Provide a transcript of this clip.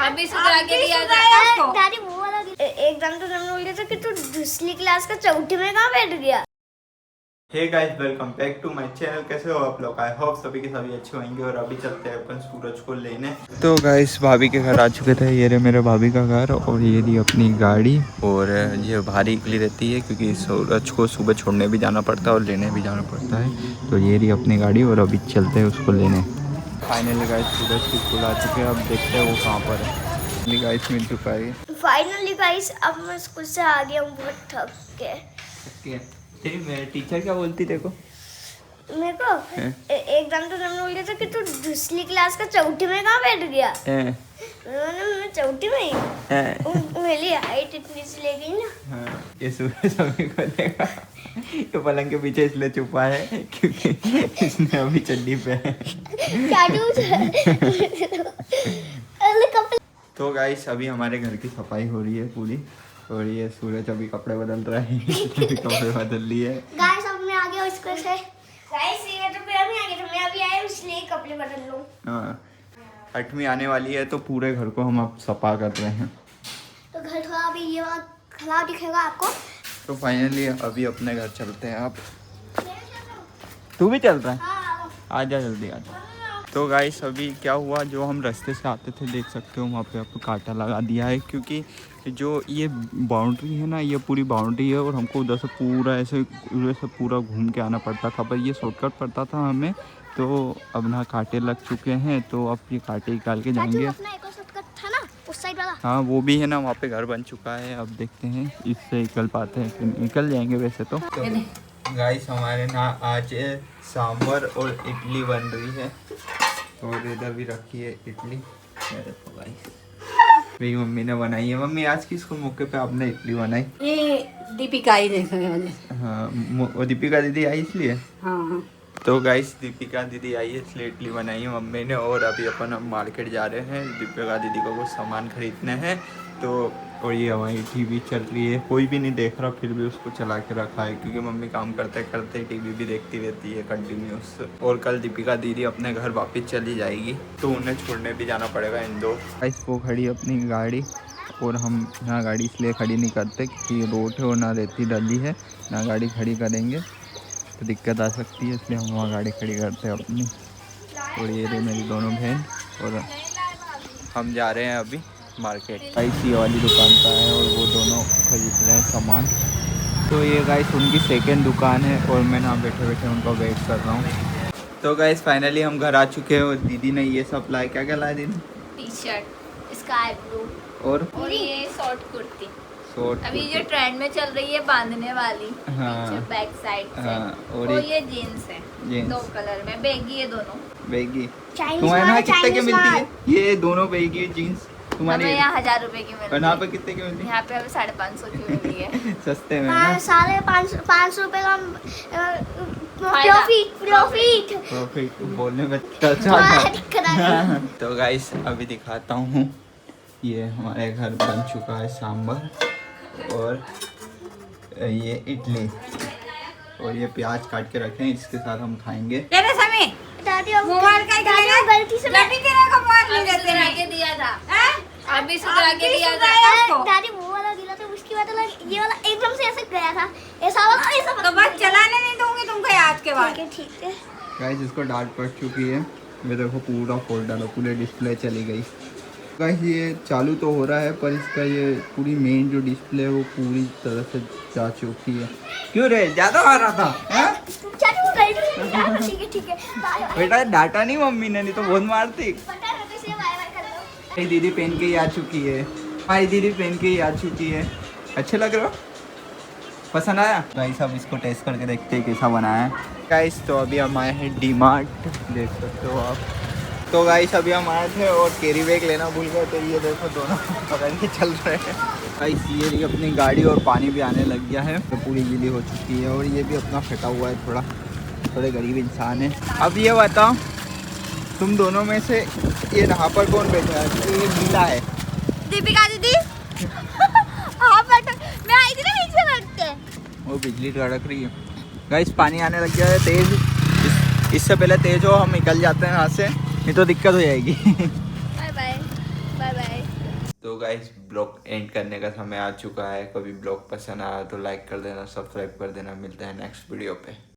अभी सुधरा के दिया था दादी वो वाला एकदम तो तुमने बोल दिया था कि तू दूसरी क्लास का चौथी में कहाँ बैठ गया। Hey guys, welcome back to my channel. कैसे हो आप लोग? आई होप सभी के सभी अच्छे होंगे। और अभी चलते हैं अपन सूरज को लेने। तो गाइस भाभी के घर आ चुके थे। ये रहे मेरे भाभी का घर और ये रही अपनी गाड़ी। और ये भारी निकली रहती है क्योंकि सूरज को सुबह छोड़ने भी जाना पड़ता है और लेने भी जाना पड़ता है। तो ये रही अपनी गाड़ी और अभी चलते हैं उसको लेने। फाइनली गाइस सूरज की स्कूल आ चुके हैं। अब देखते हैं वो कहाँ पर है। गाइस मिल चुका है। फाइनली गाइस अब मैं स्कूल से आ गया हूँ बहुत थक के। तेरी मेरे टीचर क्या बोलती देखो मेरे को एकदम तो तुमने बोल दिया था कि तू दूसरी क्लास का चौथी में कहाँ बैठ गया। मैं चौथी में ही मेरी हाइट इतनी सी ले गई ना। ये सूरज अभी को देखा तो पलंग के पीछे इसलिए छुपा है क्योंकि इसने अभी चड्डी पे है। तो गाइस अभी हमारे घर की सफाई हो रही है पूरी। और ये सूरज अभी कपड़े बदल रहा है। कपड़े बदल लिए गाइस अब मैं आ गया स्कूल से। गाइस ये तो फिर मैं आ गया था, मैं अभी आया इसलिए कपड़े बदल लूं। हाँ 8वीं आने वाली है तो पूरे घर को हम अब सफा कर रहे हैं। तो घर थोड़ा अभी ये वाला खराब दिखेगा आपको। तो फाइनली अभी अपने घर चलते हैं। आप तू भी चल रहा है? हाँ। आजा जल्दी आजा। तो गाइस अभी क्या हुआ, जो हम रास्ते से आते थे देख सकते हो वहाँ पे आपको कांटा लगा दिया है क्योंकि जो ये बाउंड्री है ना, ये पूरी बाउंड्री है और हमको उधर से पूरा ऐसे उधर से पूरा घूम के आना पड़ता था। पर ये शॉर्टकट पड़ता था हमें। तो अब ना कांटे लग चुके हैं तो अब ये कांटे निकाल के जाएंगे। अपना एक और शॉर्टकट था ना उस साइड वाला। हाँ वो भी है ना, वहाँ पे घर बन चुका है। अब देखते हैं इससे निकल पाते हैं कि निकल जाएंगे वैसे तो गाइस हमारे ना आज सांभर और इडली बन रही है। और इधर भी रखी है इडली। देखो गाइस मेरी मम्मी ने बनाई है। मम्मी आज किसको मौके पे आपने इडली बनाई? ये दीपिका ही देखने वाले। हाँ वो दीपिका दीदी आई इसलिए। हाँ तो गाइस दीपिका दीदी आई है इसलिए इडली बनाई है मम्मी ने। और अभी अपन हम मार्केट जा रहे हैं दीपिका दीदी को कुछ सामान खरीदने हैं। तो और ये हमारी टीवी चल रही है, कोई भी नहीं देख रहा फिर भी उसको चला के रखा है क्योंकि मम्मी काम करते करते टीवी भी देखती रहती है कंटिन्यूस। और कल दीपिका दीदी अपने घर वापस चली जाएगी तो उन्हें छोड़ने भी जाना पड़ेगा इन दो। गाइस वो खड़ी अपनी गाड़ी और हम यहाँ गाड़ी इसलिए खड़ी नहीं करते क्योंकि रोड है और ना रेती डली है, ना गाड़ी खड़ी करेंगे तो दिक्कत आ सकती है, इसलिए हम वहाँ गाड़ी खड़ी करते हैं अपनी। और ये रही मेरी दोनों बहन और हम जा रहे हैं अभी मार्केट। गाइस ये वाली दुकान का है और वो दोनों खरीद रहे हैं सामान। तो ये गाइस उनकी सेकंड दुकान है और मैं ना बैठे बैठे उनका वेट कर रहा हूँ। तो गाइस फाइनली हम घर आ चुके हैं और दीदी ने ये सब लाया। क्या क्या लाया दीदी? टी शर्ट स्काई ब्लू और ये शॉर्ट कुर्ती। शॉर्ट अभी जो ट्रेंड में चल रही है बांधने वाली हाँ बैक साइड से। हाँ और ये जीन्स है जीन्स। दो कलर में बैगी है दोनों। बैगी चाइनीज तुम्हारे यहाँ वाला, कितने की चाइनीज मिलती है? वाला। ये दोनों बैगी जीन्स तुम्हारे हमें यहाँ 1000 रुपए की मिलती और यहाँ है। पे कितने की मिलती है? यहाँ पे हमें 550 की मिली है। सस्ते में ना? 500 रुपए का फायदा। प्रॉफिट बोलने में अच्छा। तो गाइस अभी दिखाता हूँ, ये हमारे घर बन चुका है सांभर और ये इडली और ये प्याज काट के रखे हैं, इसके साथ हम खाएंगे। दादी मोबाइल का गलती से दिया था अभी सुधरा के दिया था। दादी वो वाला दिला था, उसकी बात अलग। ये वाला एकदम से ऐसे गया था, ऐसा वाला ऐसा तो बस चलाने नहीं दूंगी तुमको आज के बाद। ठीक है। गाइस इसको डांट पड़ चुकी है। ये देखो पूरा फोल्ड डालो, पूरे डिस्प्ले चली गई। गाइस ये चालू तो हो रहा है पर इसका ये पूरी मेन जो डिस्प्ले है वो पूरी तरह से जा चुकी है। क्यों रे ज़्यादा आ रहा था? ठीक है बेटा डाटा नहीं मम्मी ने, नहीं तो बहुत मारती। मेरी दीदी पहन के ही आ चुकी है। हमारी दीदी पहन के ही आ चुकी है। अच्छे लग रहे हो? पसंद आया? गाइस अब इसको टेस्ट करके देखते हैं कैसा बना है। गाइस तो अभी हम आए हैं डीमार्ट, देख सकते हो आप। तो गाइस अभी हम आए थे और कैरी बैग लेना भूल गए तो ये देखो दोनों पकड़ के चल रहे हैं। गाइस ये अपनी गाड़ी और पानी भी आने लग गया है तो पूरी गीली हो चुकी है और ये भी अपना फटा हुआ है, थोड़े गरीब इंसान है। अब ये बताओ तुम दोनों में से ये यहाँ पर कौन बैठा है? ये गीला है। दीपिका दीदी हाँ बट मैं आई थी ना नीचे बैठते। वो बिजली कड़क रही है। गाइस पानी आने लग गया है तेज। इससे पहले तेज हो हम निकल जाते हैं यहाँ से, नहीं तो दिक्कत हो जाएगी। Bye bye bye bye. तो गाइस ब्लॉग एंड करने का समय आ चुका है। कभी ब्लॉग पसंद आया तो लाइक कर देना, सब्सक्राइब कर देना। मिलते हैं नेक्स्ट वीडियो पे।